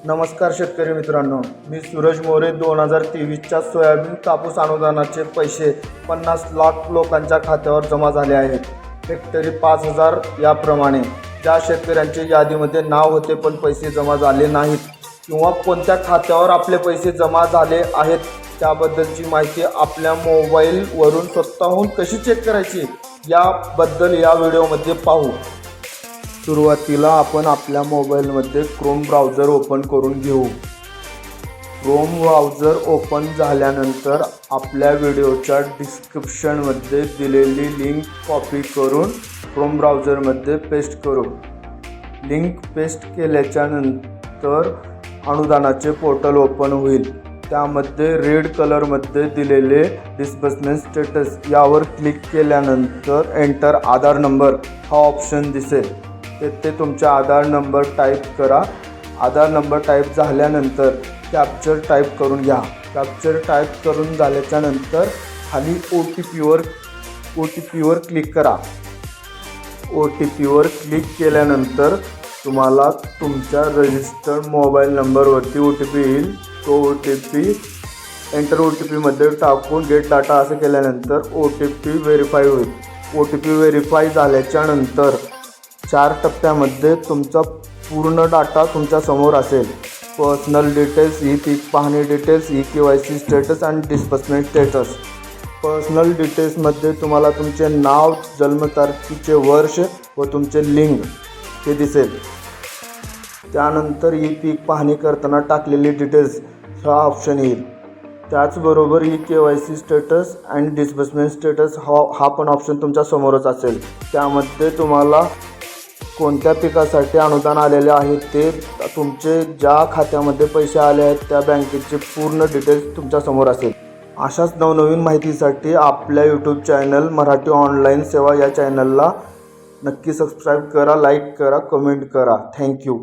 नमस्कार शेतकरी मित्रांनो, मी सूरज मोरे. 2023च्या सोयाबीन कापूस अनुदानाचे पैसे 50 लाख लोकांच्या खात्यावर जमा झाले आहेत. हेक्टरी 5,000 याप्रमाणे. ज्या शेतकऱ्यांचे यादीमध्ये नाव होते पण पैसे जमा झाले नाहीत किंवा कोणत्या खात्यावर आपले पैसे जमा झाले आहेत त्याबद्दलची माहिती आपल्या मोबाईलवरून स्वतःहून कशी चेक करायची याबद्दल या व्हिडिओमध्ये पाहू. सुरुवातीला आपण आपल्या मोबाईलमध्ये क्रोम ब्राउझर ओपन करून घेऊ. क्रोम ब्राउझर ओपन झाल्यानंतर आपल्या व्हिडिओच्या डिस्क्रिप्शनमध्ये दिलेली लिंक कॉपी करून क्रोम ब्राउझरमध्ये पेस्ट करू. लिंक पेस्ट केल्याच्यानंतर अनुदानाचे पोर्टल ओपन होईल. त्यामध्ये रेड कलरमध्ये दिलेले डिस्बर्समेंट स्टेटस यावर क्लिक केल्यानंतर एंटर आधार नंबर हा ऑप्शन दिसेल. तेथे तुमचा आधार नंबर टाईप करा. आधार नंबर टाईप झाल्यानंतर कॅप्चर टाईप करून घ्या. कॅप्चर टाईप करून झाल्याच्यानंतर खाली ओ टी पीवर क्लिक करा. ओ टी पीवर क्लिक केल्यानंतर तुम्हाला तुमच्या रजिस्टर्ड मोबाईल नंबरवरती ओ टी पी येईल. तो O T P enter O T पीमध्ये टाकून गेट डाटा असं केल्यानंतर ओ टी पी व्हेरीफाय होईल. ओ टी पी व्हेरीफाय झाल्याच्यानंतर 4 टप्प्यामध्ये तुमचा पूर्ण डाटा तुमच्या समोर असेल. पर्सनल डिटेल्स, ई पीक पाहणी डिटेल्स, ई KYC स्टेटस आणि डिस्बर्समेंट स्टेटस. पर्सनल डिटेल्समध्ये तुम्हाला तुमचे नाव, जन्मतारखेचे वर्ष व तुमचे लिंग हे दिसेल. त्यानंतर ई पीक पाहणी करताना टाकलेली डिटेल्स हा ऑप्शन येईल. त्याचबरोबर ई KYC स्टेटस आणि डिस्बर्समेंट स्टेटस हा पण ऑप्शन तुमच्या समोरच असेल. त्यामध्ये तुम्हाला कोणत्या पिकासाठी अनुदान आलेले आहे ते तुमचे ज्या खात्यामध्ये पैसे आले आहेत त्या बँकेचे पूर्ण डिटेल्स तुमच्या समोर असेल. अशाच नवनवीन माहितीसाठी आपल्या यूट्यूब चॅनल मराठी ऑनलाईन सेवा या चॅनलला नक्की सबस्क्राईब करा, लाईक करा, कमेंट करा. थँक्यू.